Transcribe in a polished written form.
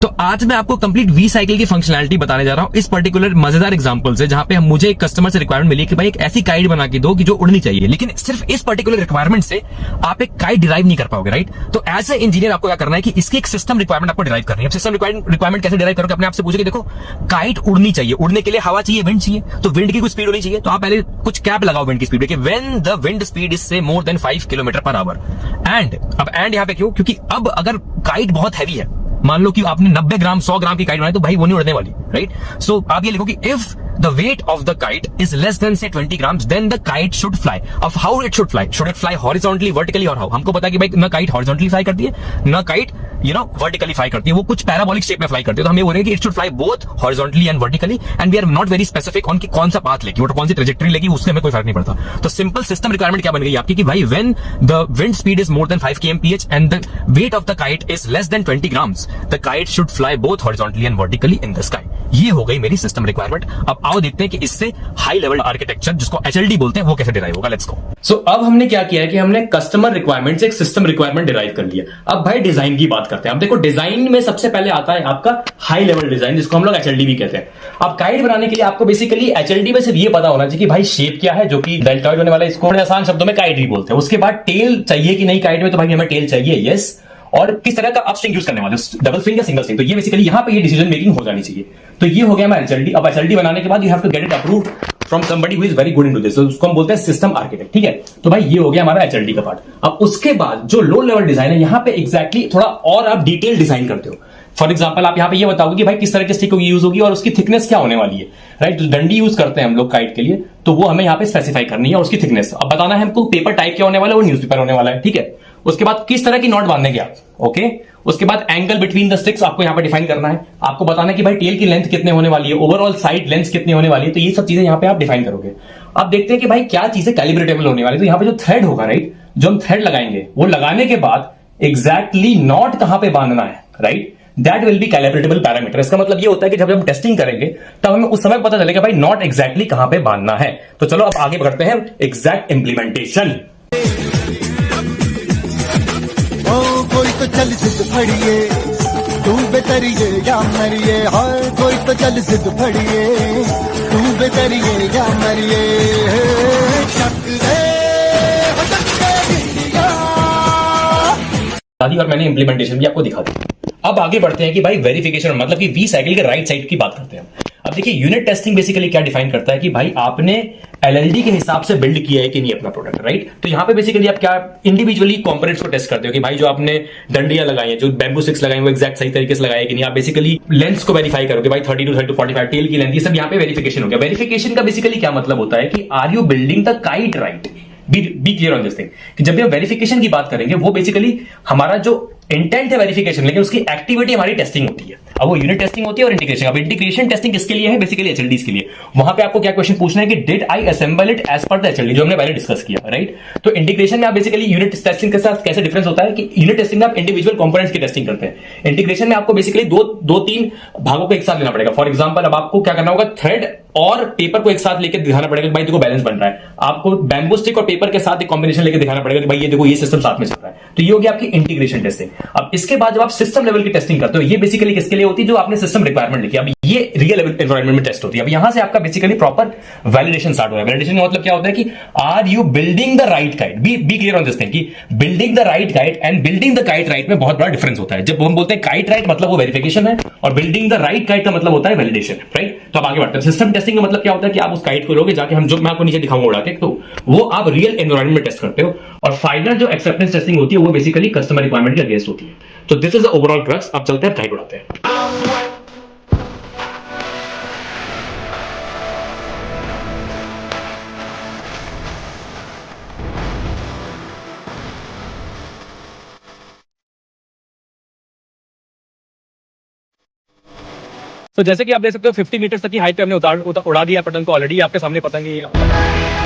तो आज मैं आपको कंप्लीट वी साइकिल की फंक्शनैलिटी बताने जा रहा हूं इस पर्टिकुलर मजेदार एग्जांपल से, जहां पे मुझे एक कस्टमर से रिक्वायरमेंट मिली कि भाई एक ऐसी काइट बना के दो कि जो उड़नी चाहिए, लेकिन सिर्फ इस पर्टिकुलर रिक्वायरमेंट से आप एक काइट डिराइव नहीं कर पाओगे, राइट। तो एज ए इंजीनियर आपको क्या करना है कि इसकी एक सिस्टम रिक्वायरमेंट आपको डिराइव करनी है। सिस्टम रिक्वायरमेंट कैसे डिराइव करोगे? अपने आप से पूछोगे, देखो काइट उड़नी चाहिए, उड़ने के लिए हवा चाहिए, विंड चाहिए, तो विंड की कुछ स्पीड होनी चाहिए। तो आप पहले कुछ कैप लगाओ विंड की स्पीड पे, when the wind speed is say more than 5 kilometer per hour. And अब एंड यहां पे क्यों? क्योंकि अब अगर काइट बहुत हैवी है, मान लो कि आपने 90 ग्राम 100 ग्राम की काइट बनाई, तो भाई वो नहीं उड़ने वाली, राइट। सो आप ये लिखो कि if the weight of the kite is less than say 20 grams, then the kite should fly. Of how it should fly? Should it fly horizontally, vertically or how? हमको पता है कि भाई ना काइट हॉरिजॉन्टली फ्लाई करती है, ना kite vertically fly करती है, वो कुछ पैराबोलिक शेप में फ्लाई करती है। तो हम ये बोल रहे हैं कि it should fly both horizontally and vertically, and we are not very specific on कि कौन सा पाथ लेगी, वो कौन सी ट्रेजेक्टरी लेगी, उससे हमें कोई फर्क नहीं पड़ता। तो सिंपल सिस्टम रिक्वायरमेंट क्या बन गई आपकी कि भाई when the wind speed is more than 5 kmph and the weight of the kite is less than 20 grams, the kite should fly both horizontally and vertically in the sky. ये हो गई मेरी सिस्टम रिक्वायरमेंट। अब आओ देखते हैं कि इससे हाई लेवल आर्किटेक्चर, जिसको एचएलडी बोलते हैं, वो कैसे डिराइव होगा। Let's go. सो अब हमने क्या किया है कि हमने कस्टमर रिक्वायरमेंट से एक सिस्टम रिक्वायरमेंट डिराइव कर लिया। अब भाई डिजाइन की बात करते हैं। अब देखो डिजाइन में सबसे पहले आता है आपका हाई लेवल डिजाइन, जिसको हम लोग एचएलडी भी कहते हैं। अब काइट बनाने के लिए आपको बेसिकली एचएलडी में सिर्फ ये पता होना चाहिए कि भाई शेप क्या है, जो कि डेल्टॉइड होने वाला है, इसको आसान शब्दों में काइट भी बोलते हैं। उसके बाद टेल चाहिए कि नहीं काइट में, तो भाई हमें टेल चाहिए, यस। और किस तरह का आप स्ट्रिंग यूज करने वाले हो, डबल स्ट्रिंग या सिंगल स्ट्रिंग, तो ये बेसिकली यहां पे ये डिसीजन मेकिंग हो जानी चाहिए। तो ये हो गया हमारा एचएलडी। अब एचएलडी बनाने के बाद you have to get it approved from somebody who is very good into this, तो उसको हम बोलते हैं सिस्टम आर्किटेक्ट, ठीक है। तो भाई ये हो गया हमारा एचएलडी का पार्ट। अब उसके बाद जो लो लेवल डिजाइन है, यहां पे एग्जैक्टली थोड़ा और आप डिटेल डिजाइन करते हो। फॉर एग्जाम्पल आप यहां पे ये बताओगे कि भाई किस तरह की स्टिक यूज होगी और उसकी थिकनेस क्या होने वाली है, राइट। तो डंडी यूज करते हैं हम लोग काइट के लिए, तो वो हमें यहां पे स्पेसिफाई करनी है, और उसकी थिकनेस अब बताना है हमको। पेपर टाइप क्या होने वाला है, वो न्यूज़पेपर होने वाला है, ठीक है। उसके बाद किस तरह की नॉट बांधेंगे आप, ओके। उसके बाद एंगल बिटवीन द स्टिक्स आपको यहां पे डिफाइन करना है। आपको बताना है कि भाई टेल की लेंथ कितने होने वाली है, ओवरऑल साइड लेंथ कितनी होने वाली है, तो ये सब चीजें यहां पे आप डिफाइन करोगे। अब देखते हैं कि भाई क्या चीजें कैलिब्रेटेबल होने वाली है। तो यहां पे जो थ्रेड होगा, राइट, जो हम थ्रेड लगाएंगे, वो लगाने के बाद एग्जैक्टली नॉट कहां पे बांधना है, right, that will be calibratable parameter. इसका मतलब ये होता है कि जब हम टेस्टिंग करेंगे तब हमें उस समय पता चलेगा भाई नॉट एग्जैक्टली कहां पे बांधना है। तो चलो अब आगे बढ़ते हैं एग्जैक्ट इंप्लीमेंटेशन। कोई तो चल जिद फड़िए, तू बेतरिए या मरिए, हाय कोई तो चल जिद फड़िए, तू बेतरिए या मरिए, और मैंने इंप्लीमेंटेशन भी आपको दिखा दी। अब आगे बढ़ते हैं कि भाई वेरिफिकेशन, मतलब कि वी साइकिल के राइट साइड की बात करते हैं। अब देखिए यूनिट टेस्टिंग बेसिकली क्या डिफाइन करता है कि भाई आपने एलएलडी के हिसाब से बिल्ड किया है कि नहीं अपना प्रोडक्ट, राइट। तो यहां पे बेसिकली आप क्या इंडिविजुअली कंपोनेंट्स को टेस्ट करते हो कि भाई जो आपने डंडियां लगाई हैं, जो बैम्बू स्टिक्स लगाई हैं, वो एग्जैक्ट सही तरीके से लगाए कि नहीं। आप बेसिकली लेंथ को वेरीफाई करोगे, भाई 30 to 45 टेल की लेंथ, ये सब यहां पे वेरिफिकेशन हो गया। वेरिफिकेशन का बेसिकली क्या मतलब होता है कि are you building the kite right. Be clear on this thing कि जब भी हम वेरिफिकेशन की बात करेंगे, वो बेसिकली हमारा जो इंटेंट है वेरिफिकेशन, लेकिन उसकी एक्टिविटी हमारी टेस्टिंग होती है। अब वो यूनिट टेस्टिंग होती है और इंटीग्रेशन। अब इंटीग्रेशन टेस्टिंग किसके लिए है? बेसिकली एचएलडीज के लिए। वहां पे आपको क्या क्वेश्चन पूछना है कि did I assemble it as per the HLD, जो हमने पहले डिस्कस किया, राइट। तो इंटीग्रेशन में आप बेसिकली यूनिट टेस्टिंग के साथ कैसे डिफरेंस होता है कि यूनिट टेस्टिंग में आप इंडिविजुअल कंपोनेंट्स की टेस्टिंग करते हैं। इंटीग्रेशन में आपको बेसिकली दो तीन भागों को एक साथ लेना पड़ेगा। फॉर एग्जाम्पल अब आपको क्या करना होगा, थ्रेड और पेपर को एक साथ लेकर दिखाना पड़ेगा कि भाई देखो बैलेंस बन रहा है। आपको बैम्बू स्टिक और पेपर के साथ एक कॉम्बिनेशन लेकर दिखाना पड़ेगा कि भाई ये देखो ये सिस्टम साथ में चल रहा है। तो ये होगी आपकी इंटीग्रेशन टेस्टिंग। अब इसके बाद जब आप सिस्टम लेवल की टेस्टिंग करते हो, ये बेसिकली किसके लिए होती है? जो आपने सिस्टम रिक्वायरमेंट लिखी, अब ये रियल एनवायरनमेंट में टेस्ट होती है। अब यहां से आपका बेसिकली प्रॉपर वैलिडेशन स्टार्ट हो है। वैलिडेशन का मतलब क्या होता है कि are you building the right kite. Be clear on this thing कि building the right kite and building the kite right में बहुत बड़ा डिफरेंस होता है। जब हम बोलते हैं काइट राइट मतलब वो वेरिफिकेशन है, और बिल्डिंग द राइट काइट का मतलब होता है वैलिडेशन, राइट। तो अब आगे बढ़ते हैं। सिस्टम टेस्टिंग का मतलब क्या होता है कि आप उस काइट को लोगे जाके, हम जो मैं आपको नीचे दिखाऊंगा उड़ा के, तो वो आप रियल एनवायरनमेंट में टेस्ट करते हो। और फाइनल जो एक्सेप्टेंस टेस्टिंग होती है वो बेसिकली कस्टमर रिक्वायरमेंट के अगेंस्ट होती है। तो this is the overall crux. अब चलते हैं काइट उड़ाते हैं। तो जैसे कि आप देख सकते हो 50 मीटर तक की हाइट पे हमने उड़ा दिया पतंग को ऑलरेडी। आपके सामने पतंग